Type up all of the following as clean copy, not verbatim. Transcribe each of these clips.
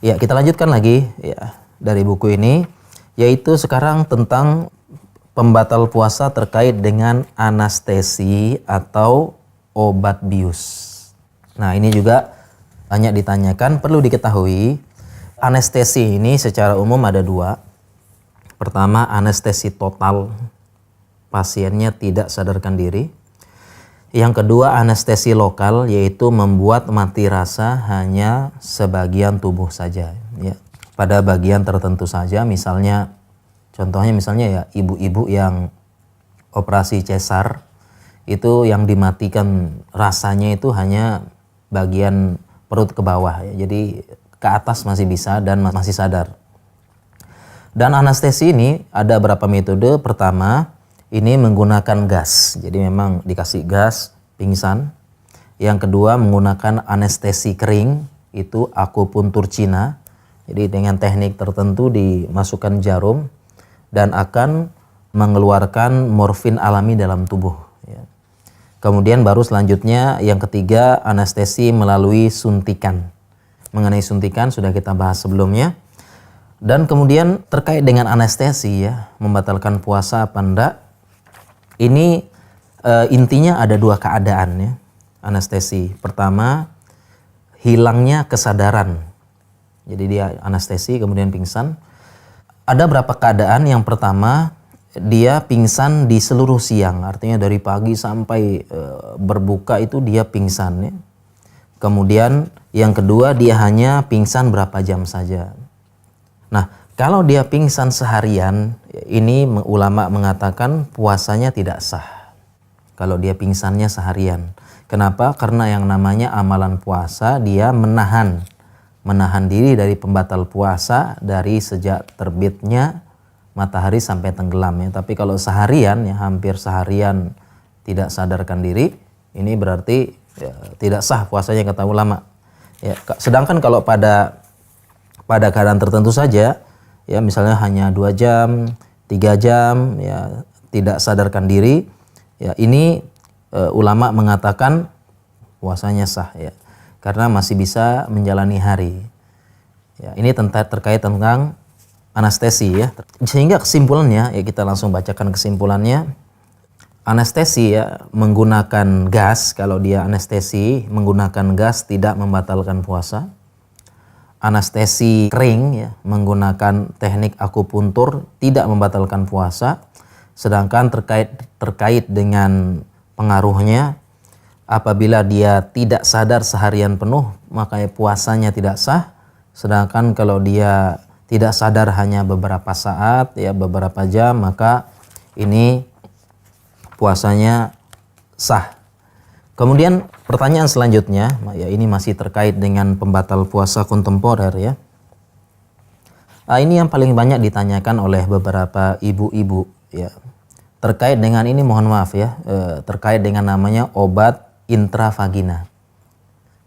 Ya, kita lanjutkan lagi ya dari buku ini, yaitu sekarang tentang pembatal puasa terkait dengan anestesi atau obat bius. Nah, ini juga banyak ditanyakan. Perlu diketahui, anestesi ini secara umum ada dua. Pertama, anestesi total, pasiennya tidak sadarkan diri. Yang kedua, anestesi lokal, yaitu membuat mati rasa hanya sebagian tubuh saja, ya. Pada bagian tertentu saja, misalnya, contohnya misalnya ya ibu-ibu yang operasi cesar, itu yang dimatikan rasanya itu hanya bagian perut ke bawah, ya. Jadi ke atas masih bisa dan masih sadar. Dan anestesi ini ada berapa metode. Pertama, ini menggunakan gas. Jadi memang dikasih gas, pingsan. Yang kedua, menggunakan anestesi kering, itu akupuntur Cina. Jadi dengan teknik tertentu dimasukkan jarum dan akan mengeluarkan morfin alami dalam tubuh, ya. Kemudian baru selanjutnya yang ketiga, anestesi melalui suntikan. Mengenai suntikan sudah kita bahas sebelumnya. Dan kemudian terkait dengan anestesi, ya, membatalkan puasa apa enggak. Ini intinya ada dua keadaan, ya, anestesi. Pertama, hilangnya kesadaran. Jadi dia anestesi kemudian pingsan. Ada berapa keadaan. Yang pertama, dia pingsan di seluruh siang, artinya dari pagi sampai berbuka itu dia pingsan, ya. Kemudian yang kedua, dia hanya pingsan berapa jam saja. Nah, kalau dia pingsan seharian, ini ulama mengatakan puasanya tidak sah. Kalau dia pingsannya seharian. Kenapa? Karena yang namanya amalan puasa, dia menahan diri dari pembatal puasa dari sejak terbitnya matahari sampai tenggelam, ya. Tapi kalau seharian, ya, hampir seharian tidak sadarkan diri, ini berarti ya, tidak sah puasanya kata ulama, ya. Sedangkan kalau pada keadaan tertentu saja, ya, misalnya hanya 2 jam, 3 jam, ya, tidak sadarkan diri, ya, ini ulama mengatakan puasanya sah, ya, karena masih bisa menjalani hari. Ya, ini terkait tentang anestesi, ya. Sehingga kesimpulannya, ya, kita langsung bacakan kesimpulannya. Anestesi, ya, menggunakan gas, kalau dia anestesi menggunakan gas tidak membatalkan puasa. Anestesi kering, ya, menggunakan teknik akupuntur tidak membatalkan puasa. Sedangkan terkait dengan pengaruhnya, apabila dia tidak sadar seharian penuh, maka puasanya tidak sah. Sedangkan kalau dia tidak sadar hanya beberapa saat, ya, beberapa jam, maka ini puasanya sah. Kemudian pertanyaan selanjutnya, ya, ini masih terkait dengan pembatal puasa kontemporer, ya. Ini yang paling banyak ditanyakan oleh beberapa ibu-ibu, ya. Terkait dengan ini, mohon maaf, ya, terkait dengan namanya obat intravagina.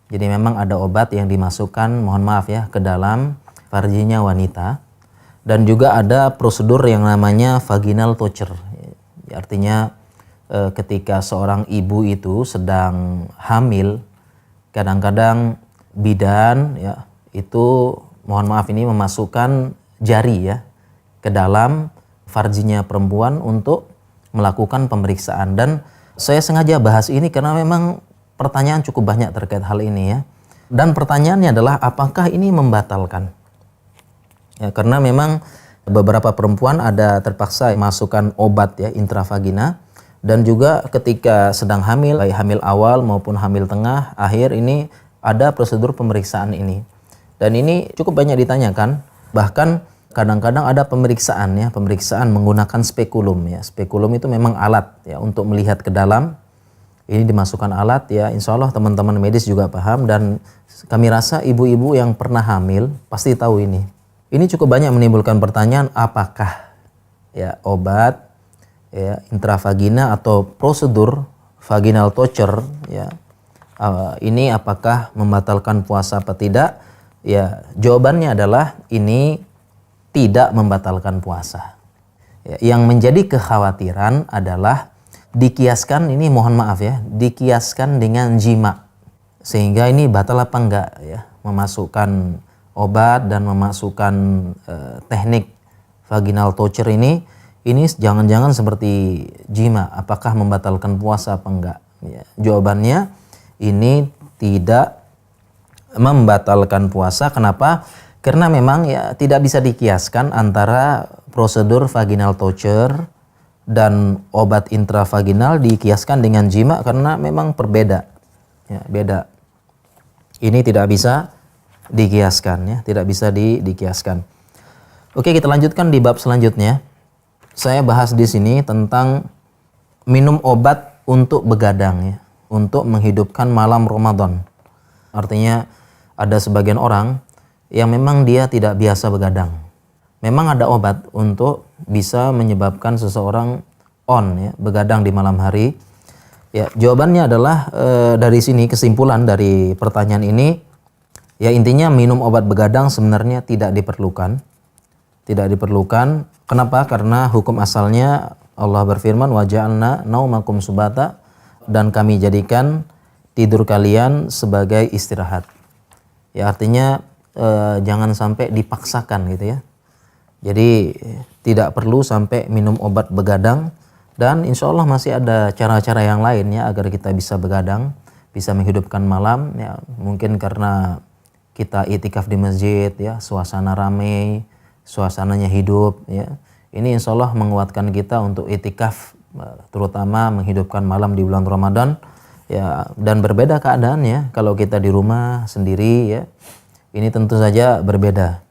Jadi memang ada obat yang dimasukkan, mohon maaf, ya, ke dalam farjinya wanita, dan juga ada prosedur yang namanya vaginal torture. Artinya ketika seorang ibu itu sedang hamil, kadang-kadang bidan, ya, itu mohon maaf ini memasukkan jari, ya, ke dalam farjinya perempuan untuk melakukan pemeriksaan. Dan saya sengaja bahas ini karena memang pertanyaan cukup banyak terkait hal ini, ya. Dan pertanyaannya adalah apakah ini membatalkan? Ya, karena memang beberapa perempuan ada terpaksa masukkan obat, ya, intravagina, dan juga ketika sedang hamil, baik hamil awal maupun hamil tengah, akhir, ini ada prosedur pemeriksaan ini. Dan ini cukup banyak ditanyakan, bahkan kadang-kadang ada pemeriksaan, ya, pemeriksaan menggunakan spekulum, ya. Spekulum itu memang alat, ya, untuk melihat ke dalam. Ini dimasukkan alat, ya, insya Allah teman-teman medis juga paham, dan kami rasa ibu-ibu yang pernah hamil pasti tahu ini. Ini cukup banyak menimbulkan pertanyaan, apakah, ya, obat, ya, intravagina atau prosedur vaginal torture, ya, ini apakah membatalkan puasa apa tidak? Ya, jawabannya adalah ini tidak membatalkan puasa. Ya, yang menjadi kekhawatiran adalah dikiaskan, ini mohon maaf, ya, dikiaskan dengan jima, sehingga ini batal apa enggak, ya, memasukkan obat dan memasukkan teknik vaginal torture ini jangan-jangan seperti jima, apakah membatalkan puasa apa enggak? Ya, jawabannya ini tidak membatalkan puasa. Kenapa? Karena memang ya tidak bisa dikiaskan antara prosedur vaginal torture dan obat intravaginal dikiaskan dengan jima karena memang berbeda. Ya, beda. Ini tidak bisa dikiaskan ya, tidak bisa dikiaskan. Oke, kita lanjutkan di bab selanjutnya. Saya bahas di sini tentang minum obat untuk begadang ya, untuk menghidupkan malam Ramadan. Artinya ada sebagian orang yang memang dia tidak biasa begadang. Memang ada obat untuk bisa menyebabkan seseorang ya, begadang di malam hari. Ya, jawabannya adalah dari sini kesimpulan dari pertanyaan ini ya, intinya minum obat begadang sebenarnya tidak diperlukan. Tidak diperlukan. Kenapa? Karena hukum asalnya Allah berfirman wa ja'alna naumakum subata, dan kami jadikan tidur kalian sebagai istirahat. Ya, artinya jangan sampai dipaksakan gitu ya. Jadi tidak perlu sampai minum obat begadang, dan insya Allah masih ada cara-cara yang lain ya agar kita bisa begadang, bisa menghidupkan malam ya. Mungkin karena kita itikaf di masjid ya, suasana ramai, suasananya hidup ya. Ini insya Allah menguatkan kita untuk itikaf, terutama menghidupkan malam di bulan Ramadan ya. Dan berbeda keadaannya kalau kita di rumah sendiri ya. Ini tentu saja berbeda.